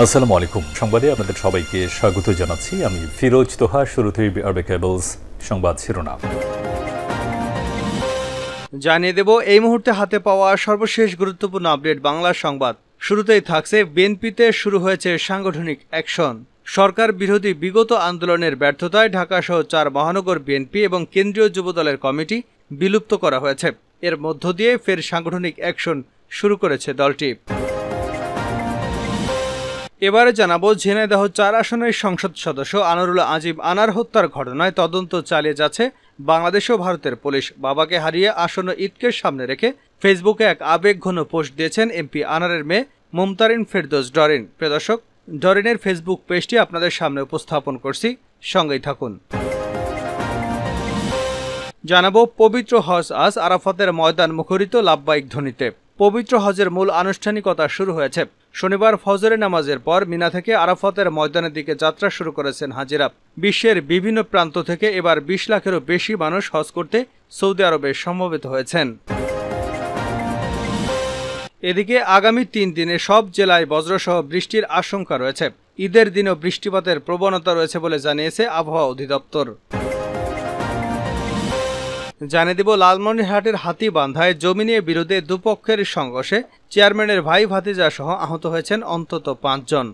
আসসালামু আলাইকুম। সংবাদে আপনাদের সবাইকে স্বাগত জানাচ্ছি। আমি ফিরোজ তোহা। শুরুতেই আরবে কেবলস সংবাদ শিরোনাম জানিয়ে দেব এই মুহূর্তে হাতে পাওয়া সর্বশেষ গুরুত্বপূর্ণ আপডেট বাংলা সংবাদ। শুরুতেই থাকছে বিএনপিতে শুরু হয়েছে সাংগঠনিক অ্যাকশন। সরকার বিরোধী বিগত আন্দোলনের ব্যর্থতায় ঢাকাসহ 4 মহানগর বিএনপি এবং কেন্দ্রীয় যুবদলের কমিটি বিলুপ্ত করা হয়েছে। এর মধ্য দিয়ে ফের সাংগঠনিক অ্যাকশন শুরু করেছে দলটি। এবারে জানাবো, ঝিনাইদহ 4 আসনের সংসদ সদস্য আনোয়ারুল আজিম আনার হত্যার ঘটনায় তদন্ত চালিয়ে যাচ্ছে বাংলাদেশ ও ভারতের পুলিশ। বাবাকে হারিয়ে আসন্ন ঈদকে সামনে রেখে ফেসবুকে এক আবেগঘন পোস্ট দিয়েছেন এমপি আনারের মেয়ে মুমতারিন ফেরদৌস ডরিন। প্রিয় দর্শক, ডরিনের ফেসবুক পেজটি আপনাদের সামনে উপস্থাপন করছি, সঙ্গেই থাকুন। জানাবো, পবিত্র হজ আজ আরাফাতের ময়দান মুখরিত লাব্বাইক ধ্বনিতে। পবিত্র হজের মূল আনুষ্ঠানিকতা শুরু হয়েছে। শনিবার ফজরের নামাজের পর মিনা থেকে আরাফাতের ময়দানের দিকে যাত্রা শুরু করেছেন হাজিরা। বিশ্বের বিভিন্ন প্রান্ত থেকে এবার 20 লাখেরও বেশি মানুষ হজ করতে সৌদি আরবে সমবেত হয়েছেন। এদিকে আগামী 3 দিনে সব জেলায় বজ্রসহ বৃষ্টির আশঙ্কা রয়েছে। ঈদের দিনও বৃষ্টিপাতের প্রবণতা রয়েছে বলে জানিয়েছে আবহাওয়া অধিদপ্তর। জানিয়ে দেব, লালমনিরহাটের হাতীবান্ধায় জমি নিয়ে বিরোধে দুপক্ষের সংঘর্ষে চেয়ারম্যানের ভাই ভাতিজা সহ আহত হয়েছেন অন্তত 5 জন।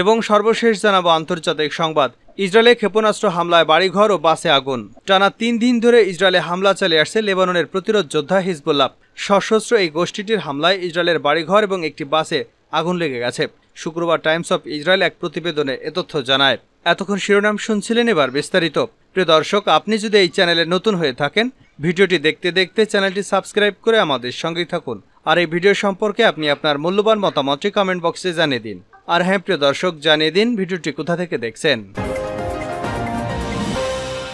এবং সর্বশেষ জানাবো আন্তর্জাতিক সংবাদ। ইসরায়েলে ক্ষেপণাস্ত্র হামলায় বাড়িঘর ও বাসে আগুন। টানা 3 দিন ধরে ইসরায়েলে হামলা চালিয়ে আসছে লেবাননের প্রতিরোধ যোদ্ধা হিজবুল্লাহ। সশস্ত্র এই গোষ্ঠীটির হামলায় ইসরায়েলের বাড়িঘর এবং একটি বাসে আগুন লেগে গেছে। শুক্রবার টাইমস অফ ইসরায়েল এক প্রতিবেদনে এ তথ্য জানায়। এতক্ষণ শিরোনাম শুনছিলেন, এবার বিস্তারিত। প্রিয় দর্শক, আপনি যদি এই চ্যানেলে নতুন হয়ে থাকেন, ভিডিওটি দেখতে দেখতে চ্যানেলটি সাবস্ক্রাইব করে আমাদের সঙ্গেই থাকুন। আর এই ভিডিও সম্পর্কে আপনি আপনার মূল্যবান মতামতটি কমেন্ট বক্সে জানিয়ে দিন। আর হ্যাঁ প্রিয় দর্শক, জানিয়ে দিন ভিডিওটি কোথা থেকে দেখছেন।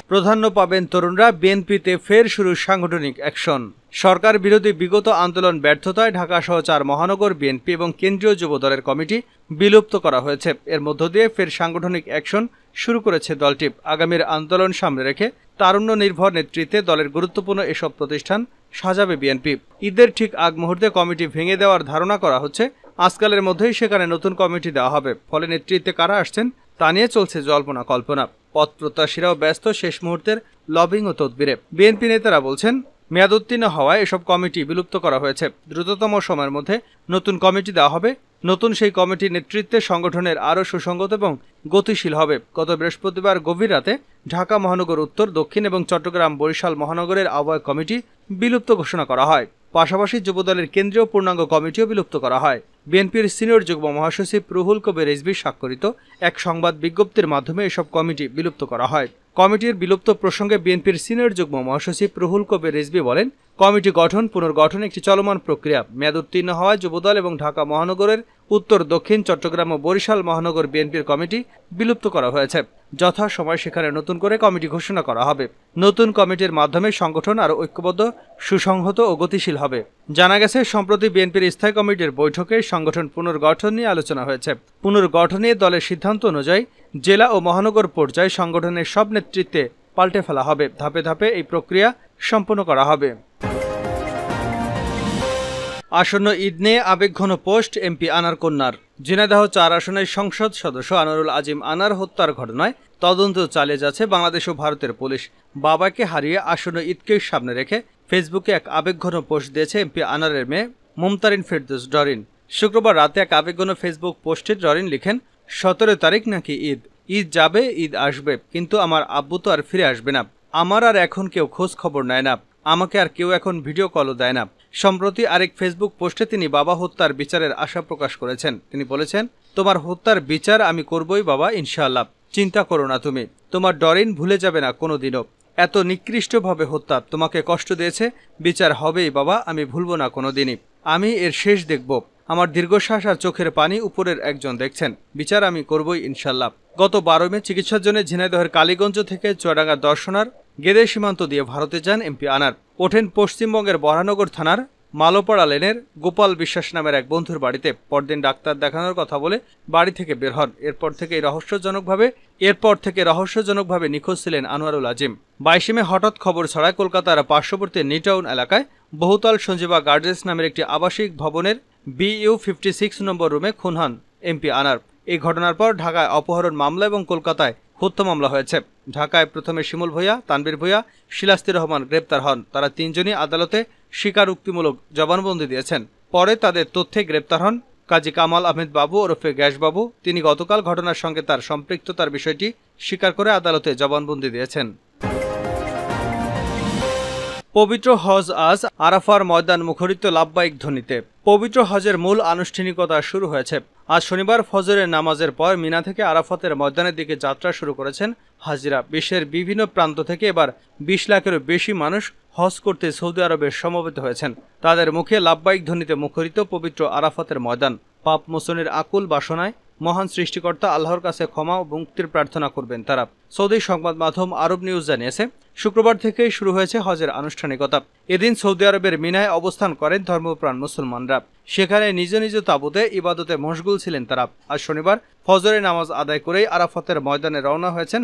প্রাধান্য পাবেন তরুণরা, বিএনপিতে ফের শুরু সাংগঠনিক অ্যাকশন। সরকার বিরোধী বিগত আন্দোলন ব্যর্থতায় ঢাকাসহ 4 মহানগর বিএনপি এবং কেন্দ্রীয় যুবদলের কমিটি বিলুপ্ত করা হয়েছে। এর মধ্য দিয়ে ফের সাংগঠনিক অ্যাকশন শুরু করেছে দলটি। আগামীর আন্দোলন সামনে রেখে তারুণ্য নির্ভর নেতৃত্বে দলের গুরুত্বপূর্ণ এসব প্রতিষ্ঠান সাজাবে বিএনপি। ঈদের ঠিক আগ মুহূর্তে কমিটি ভেঙে দেওয়ার ধারণা করা হচ্ছে। আজকালের মধ্যেই সেখানে নতুন কমিটি দেওয়া হবে। ফলে নেতৃত্বে কারা আসছেন তা নিয়ে চলছে জল্পনা কল্পনা। পথ প্রত্যাশীরাও ব্যস্ত শেষ মুহূর্তের লবিং ও তদবিরে। বিএনপি নেতারা বলছেন, মেয়াদ উত্তীর্ণ হওয়ায় এসব কমিটি বিলুপ্ত করা হয়েছে। দ্রুততম সময়ের মধ্যে নতুন কমিটি দেওয়া হবে। নতুন সেই কমিটির নেতৃত্বে সংগঠনের আরও সুসংগত এবং গতিশীল হবে। গত বৃহস্পতিবার গভীর রাতে ঢাকা মহানগর উত্তর, দক্ষিণ এবং চট্টগ্রাম বরিশাল মহানগরের আহ্বায়ক কমিটি বিলুপ্ত ঘোষণা করা হয়। পাশাপাশি যুবদলের কেন্দ্রীয় পূর্ণাঙ্গ কমিটিও বিলুপ্ত করা হয়। বিএনপির সিনিয়র যুগ্ম মহাসচিব রুহুল কবির রিজভী স্বাক্ষরিত এক সংবাদ বিজ্ঞপ্তির মাধ্যমে এসব কমিটি বিলুপ্ত করা হয়। কমিটির বিলুপ্ত প্রসঙ্গে বিএনপির সিনিয়র যুগ্ম মহাসচিব রুহুল কবির রিজভী বলেন, কমিটি গঠন পুনর্গঠন একটি চলমান প্রক্রিয়া। মেয়াদ উত্তীর্ণ হওয়ায় যুবদল এবং ঢাকা মহানগরের উত্তর, দক্ষিণ, চট্টগ্রাম ও বরিশাল মহানগর বিএনপির কমিটি বিলুপ্ত করা হয়েছে। যথাসময়ে সেখানে নতুন করে কমিটি ঘোষণা করা হবে। নতুন কমিটির মাধ্যমে সংগঠন আরও ঐক্যবদ্ধ, সুসংহত ও গতিশীল হবে। জানা গেছে, সম্প্রতি বিএনপির স্থায়ী কমিটির বৈঠকে সংগঠন পুনর্গঠন নিয়ে আলোচনা হয়েছে। পুনর্গঠনে দলের সিদ্ধান্ত অনুযায়ী জেলা ও মহানগর পর্যায়ে সংগঠনের সব নেতৃত্বে পাল্টে ফেলা হবে। ধাপে ধাপে এই প্রক্রিয়া সম্পন্ন করা হবে। আসন্ন ঈদ নিয়ে আবেগঘন পোস্ট এমপি আনার কন্যার। ঝিনাইদহ 4 আসনের সংসদ সদস্য আনোয়ারুল আজিম আনার হত্যার ঘটনায় তদন্ত চালিয়ে যাচ্ছে বাংলাদেশ ও ভারতের পুলিশ। বাবাকে হারিয়ে আসন্ন ঈদকে সামনে রেখে ফেসবুকে এক আবেগঘন পোস্ট দিয়েছে এমপি আনারের মেয়ে মুমতারিন ফেরদৌস ডরিন। শুক্রবার রাতে এক আবেগঘন ফেসবুক পোস্টে ডরিন লিখেন, 17 তারিখ নাকি ঈদ। ঈদ যাবে, ঈদ আসবে, কিন্তু আমার আব্বু তো আর ফিরে আসবে না। আমার আর এখন কেউ খোঁজ খবর নেয় না। আমাকে আর কেউ এখন ভিডিও কলও দেয় না। সম্প্রতি আরেক ফেসবুক পোস্টে তিনি বাবা হত্যার বিচারের আশা প্রকাশ করেছেন। তিনি বলেছেন, তোমার হত্যার বিচার আমি করবই বাবা, ইনশাআল্লাহ। চিন্তা করো না তুমি। তোমার ডরিন ভুলে যাবে না কোনোদিনও। এত নিকৃষ্টভাবে হত্যা তোমাকে কষ্ট দিয়েছে। বিচার হবেই বাবা, আমি ভুলবো না কোনোদিনই। আমি এর শেষ দেখব। আমার দীর্ঘশ্বাস আর চোখের পানি উপরের একজন দেখছেন। বিচার আমি করবই ইনশাআল্লাহ। গত 12 মে চিকিৎসার জন্য ঝিনাইদহের কালীগঞ্জ থেকে চুয়াডাঙ্গা দর্শনার গেদে সীমান্ত দিয়ে ভারতে যান এমপি আনার। ওঠেন পশ্চিমবঙ্গের বরানগর থানার মালোপাড়া লেনের গোপাল বিশ্বাস নামের এক বন্ধুর বাড়িতে। পরদিন ডাক্তার দেখানোর কথা বলে বাড়ি থেকে বের হন। এরপর থেকে রহস্যজনকভাবে নিখোঁজ ছিলেন আনোয়ারুল আজিম। 22 মে হঠাৎ খবর ছড়ায় কলকাতার পার্শ্ববর্তী নিউটাউন এলাকায় বহুতল সঞ্জীবা গার্ডেন্স নামের একটি আবাসিক ভবনের BU 56 নম্বর রুমে খুন হন এমপি আনার। এই ঘটনার পর ঢাকায় অপহরণ মামলা এবং কলকাতায় হত্যা মামলা হয়েছে। ঢাকায় প্রথমে শিমুল ভূঁইয়া, তানভীর ভূঁইয়া, শিলাস্তি রহমান গ্রেপ্তার হন। তারা তিনজনই আদালতে স্বীকারোক্তিমূলক জবানবন্দি দিয়েছেন। পরে তাদের তথ্যে গ্রেপ্তার হন কাজী কামাল আহমেদ বাবু ওরফে গ্যাস বাবু। তিনি গতকাল ঘটনার সঙ্গে তার সম্পৃক্ততার বিষয়টি স্বীকার করে আদালতে জবানবন্দি দিয়েছেন। পবিত্র হজ আজ আরাফার ময়দান মুখরিত লাব্বাইক ধ্বনিতে। পবিত্র হজের মূল আনুষ্ঠানিকতা শুরু হয়েছে। আজ শনিবার ফজরের নামাজের পর মিনা থেকে আরাফাতের ময়দানের দিকে যাত্রা শুরু করেছেন হাজিরা। বিশ্বের বিভিন্ন প্রান্ত থেকে এবার 20 লাখেরও বেশি মানুষ হজ করতে সৌদি আরবে সমবেত হয়েছেন। তাদের মুখে লাব্বাইক ধ্বনিতে মুখরিত পবিত্র আরাফাতের ময়দান। পাপ মোচনের আকুল বাসনায় মহান সৃষ্টিকর্তা আল্লাহর কাছে ক্ষমা ও মুক্তির প্রার্থনা করবেন তারা। সৌদি সংবাদ মাধ্যম আরব নিউজ জানিয়েছে, শুক্রবার থেকেই শুরু হয়েছে হজের আনুষ্ঠানিকতা। এদিন সৌদি আরবের মিনায় অবস্থান করেন ধর্মপ্রাণ মুসলমানরা। সেখানে নিজ নিজ তাঁবুতে ইবাদতে মশগুল ছিলেন তারা। আজ শনিবার ফজরের নামাজ আদায় করেই আরাফাতের ময়দানে রওনা হয়েছেন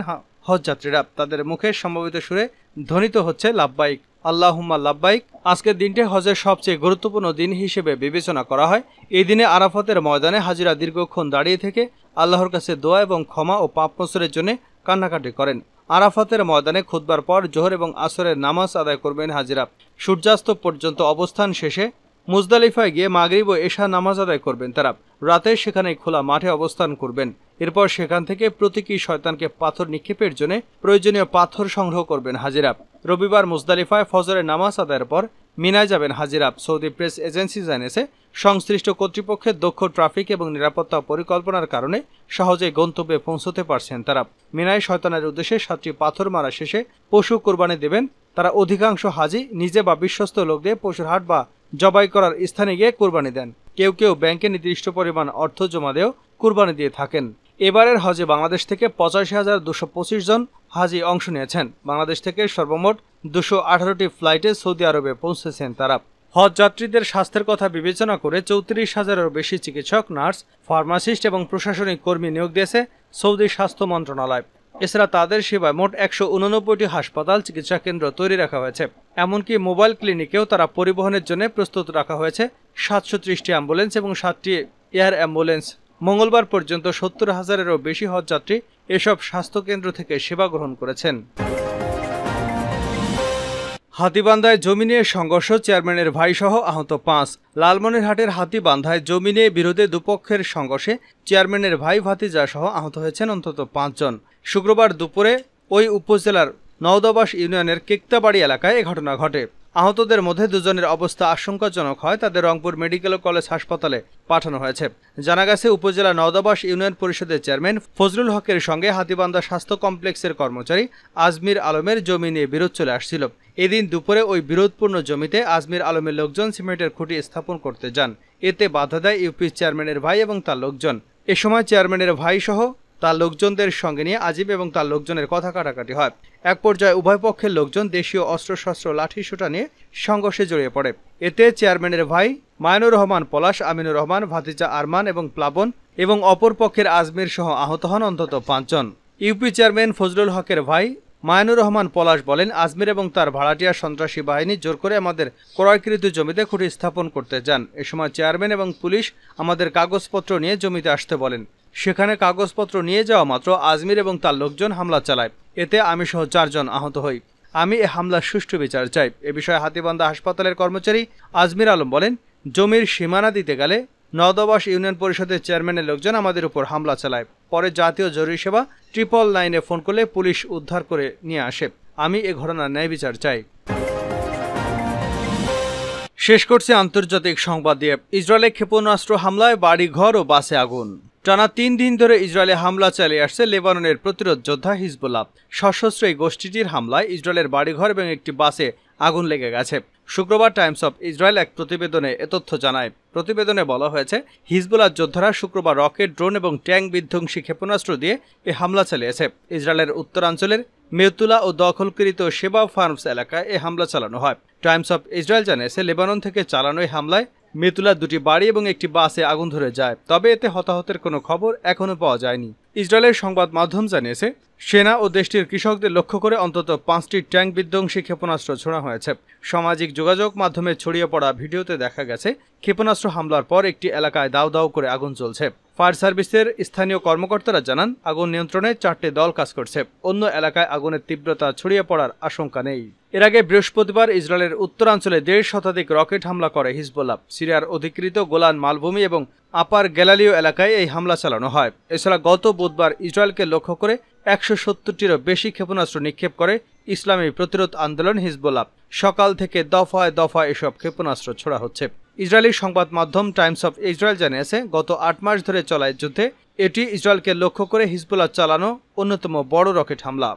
হজ যাত্রীরা। তাদের মুখে সম্ভাবিত সুরে ধ্বনিত হচ্ছে লাব্বাইক, আল্লাহুম্মা লাব্বাইক। আজকের দিনটি হজের সবচেয়ে গুরুত্বপূর্ণ দিন হিসেবে বিবেচনা করা হয়। এই দিনে আরাফাতের ময়দানে হাজিরা দীর্ঘক্ষণ দাঁড়িয়ে থেকে আল্লাহর কাছে দোয়া এবং ক্ষমা ও পাপ মোচনের জন্য কান্নাকাটি করেন। আরাফাতের ময়দানে খুতবার পর জোহর এবং আসরের নামাজ আদায় করবেন হাজিরা। সূর্যাস্ত পর্যন্ত অবস্থান শেষে মুজদালিফায় গিয়ে মাগরিব ও এশা নামাজ আদায় করবেন তারা। রাতে সেখানে খোলা মাঠে অবস্থান করবেন। এরপর সেখান থেকে প্রতীকী শয়তানকে পাথর নিক্ষেপের জন্য প্রয়োজনীয় পাথর সংগ্রহ করবেন হাজিরা। রবিবার মুজদালিফায় ফজরের নামাজ আদায়ের পর মিনায় যাবেন হাজিরা। সৌদি প্রেস এজেন্সি জানিয়েছে, সংশ্লিষ্ট কর্তৃপক্ষের দক্ষ ট্রাফিক এবং নিরাপত্তা পরিকল্পনার কারণে সহজে গন্তব্যে পৌঁছতে পারছেন তারা। মিনায় শয়তানের উদ্দেশ্যে 7টি পাথর মারা শেষে পশু কোরবানি দেবেন তারা। অধিকাংশ হাজি নিজে বা বিশ্বস্ত লোক দিয়ে পশুর হাট বা জবাই করার স্থানে গিয়ে কোরবানি দেন। কেউ কেউ ব্যাংকে নির্দিষ্ট পরিমাণ অর্থ জমা দিয়েও কোরবানি দিয়ে থাকেন। এবারের হজে বাংলাদেশ থেকে 85,225 জন হাজি অংশ নিয়েছেন। বাংলাদেশ থেকে সর্বমোট 218টি ফ্লাইটে সৌদি আরবে পৌঁছেছেন তারা। হজ যাত্রীদের স্বাস্থ্যের কথা বিবেচনা করে 34,000-এরও বেশি চিকিৎসক, নার্স, ফার্মাসিস্ট এবং প্রশাসনিক কর্মী নিয়োগ দিয়েছে সৌদি স্বাস্থ্য মন্ত্রণালয়। এছাড়া তাদের সেবায় মোট 189টি হাসপাতাল, চিকিৎসা কেন্দ্র তৈরি রাখা হয়েছে। এমনকি মোবাইল ক্লিনিকেও তারা পরিবহনের জন্য প্রস্তুত রাখা হয়েছে 730টি অ্যাম্বুলেন্স এবং 7টি এয়ার অ্যাম্বুলেন্স। মঙ্গলবার পর্যন্ত 70,000-এরও বেশি হজযাত্রী এসব স্বাস্থ্যকেন্দ্র থেকে সেবা গ্রহণ করেছেন। হাতীবান্ধায় জমি নিয়ে সংঘর্ষ, চেয়ারম্যানের ভাইসহ আহত 5। লালমনিরহাটের হাতীবান্ধায় জমি নিয়ে বিরোধে দুপক্ষের সংঘর্ষে চেয়ারম্যানের ভাই ভাতিজা সহ আহত হয়েছেন অন্তত 5 জন। শুক্রবার দুপুরে ওই উপজেলার নওদাবাস ইউনিয়নের কেকতাবাড়ি এলাকায় এ ঘটনা ঘটে। আহতদের মধ্যে 2 জনের অবস্থা আশঙ্কাজনক হয় তাদের রংপুর মেডিকেল কলেজ হাসপাতালে পাঠানো হয়েছে। জানা গেছে, উপজেলা নওদাবাস ইউনিয়ন পরিষদের চেয়ারম্যান ফজলুল হকের সঙ্গে হাতীবান্ধা স্বাস্থ্য কমপ্লেক্সের কর্মচারী আজমির আলমের জমি নিয়ে বিরোধ চলে আসছিল। এদিন দুপুরে ওই বিরোধপূর্ণ জমিতে আজমির আলমের লোকজন সিমেন্টের খুঁটি স্থাপন করতে যান। এতে বাধা দেয় ইউপি চেয়ারম্যানের ভাই এবং তার লোকজন। এ সময় চেয়ারম্যানের ভাই সহ তার লোকজনদের সঙ্গে নিয়ে আজিব এবং তার লোকজনের কথা কাটাকাটি হয়। এক পর্যায়ে উভয় পক্ষের লোকজন দেশীয় অস্ত্রশস্ত্র, লাঠি সোঁটা নিয়ে সংঘর্ষে জড়িয়ে পড়ে। এতে চেয়ারম্যানের ভাই মায়নুর রহমান পলাশ, আমিনুর রহমান, ভাতিজা আরমান এবং প্লাবন এবং অপর পক্ষের আজমির সহ আহত হন অন্তত 5 জন। ইউপি চেয়ারম্যান ফজলুল হকের ভাই মায়নুর রহমান পলাশ বলেন, আজমির এবং তার ভাড়াটিয়া সন্ত্রাসী বাহিনী জোর করে আমাদের ক্রয়কৃত জমিতে খুঁটি স্থাপন করতে যান। এ সময় চেয়ারম্যান এবং পুলিশ আমাদের কাগজপত্র নিয়ে জমিতে আসতে বলেন। সেখানে কাগজপত্র নিয়ে যাওয়া মাত্র আজমির এবং তার লোকজন হামলা চালায়। এতে আমি সহ 4 জন আহত হই। আমি এ হামলার সুষ্ঠু বিচার চাই। এ বিষয়ে হাতীবান্ধা হাসপাতালের কর্মচারী আজমির আলম বলেন, জমির সীমানা দিতে গেলে নওদাবাস ইউনিয়ন পরিষদের চেয়ারম্যানের লোকজন আমাদের উপর হামলা চালায়। পরে জাতীয় জরুরি সেবা 999-এ ফোন করলে পুলিশ উদ্ধার করে নিয়ে আসে। আমি এ ঘটনার ন্যায় বিচার চাই। শেষ করছে আন্তর্জাতিক সংবাদ দিয়ে। ইসরায়েলে ক্ষেপণাস্ত্র হামলায় বাড়িঘর ও বাসে আগুন। টানা 3 দিন ধরে ইসরায়েলে হামলা চালিয়ে আসছে লেবাননের প্রতিরোধ যোদ্ধা হিজবুল্লাহ। সশস্ত্র এই গোষ্ঠীটির হামলায় ইসরায়েলের বাড়িঘর এবং একটি বাসে আগুন লেগে গেছে। শুক্রবার টাইমস অফ ইসরায়েল এক প্রতিবেদনে এ তথ্য জানায়। প্রতিবেদনে বলা হয়েছে, হিজবুল্লাহ যোদ্ধারা শুক্রবার রকেট, ড্রোন এবং ট্যাঙ্ক বিধ্বংসী ক্ষেপণাস্ত্র দিয়ে এ হামলা চালিয়েছে। ইসরায়েলের উত্তরাঞ্চলের মেতুলা ও দখলকৃত শেবা ফার্মস এলাকায় এ হামলা চালানো হয়। টাইমস অফ ইসরায়েল জানিয়েছে, লেবানন থেকে চালানো এই হামলায় মেতুলার 2টি বাড়ি এবং একটি বাসে আগুন ধরে যায়। তবে এতে হতাহতের কোনো খবর এখনও পাওয়া যায়নি। ইসরায়েলের সংবাদ মাধ্যম জানিয়েছে, সেনা ও দেশটির কৃষকদের লক্ষ্য করে অন্তত 5টি ট্যাঙ্ক বিধ্বংসী ক্ষেপণাস্ত্র ছোড়া হয়েছে। সামাজিক যোগাযোগ মাধ্যমে ছড়িয়ে পড়া ভিডিওতে দেখা গেছে ক্ষেপণাস্ত্র হামলার পর একটি এলাকায় দাউ দাউ করে আগুন জ্বলছে। ফায়ার সার্ভিসের স্থানীয় কর্মকর্তারা জানান, আগুন নিয়ন্ত্রণে 4টি দল কাজ করছে। অন্য এলাকায় আগুনের তীব্রতা ছড়িয়ে পড়ার আশঙ্কা নেই। এর আগে বৃহস্পতিবার ইসরায়েলের উত্তরাঞ্চলে 1.5 শতাধিক রকেট হামলা করে হিজবুল্লাহ। সিরিয়ার অধিকৃত গোলান মালভূমি এবং আপার গ্যালালিও এলাকায় এই হামলা চালানো হয়। এছাড়া গত বুধবার ইসরায়েলকে লক্ষ্য করে 170টিরও বেশি ক্ষেপণাস্ত্র নিক্ষেপ করে ইসলামী প্রতিরোধ আন্দোলন হিজবুল্লাহ। সকাল থেকে দফায় দফায় এসব ক্ষেপণাস্ত্র ছোড়া হচ্ছে। ইসরায়েলি সংবাদ মাধ্যম টাইমস অফ ইসরায়েল জানিয়েছে, গত 8 মাস ধরে চলা যুদ্ধে এটি ইসরায়েলকে লক্ষ্য করে হিজবুল্লাহ চালানো অন্যতম বড় রকেট হামলা।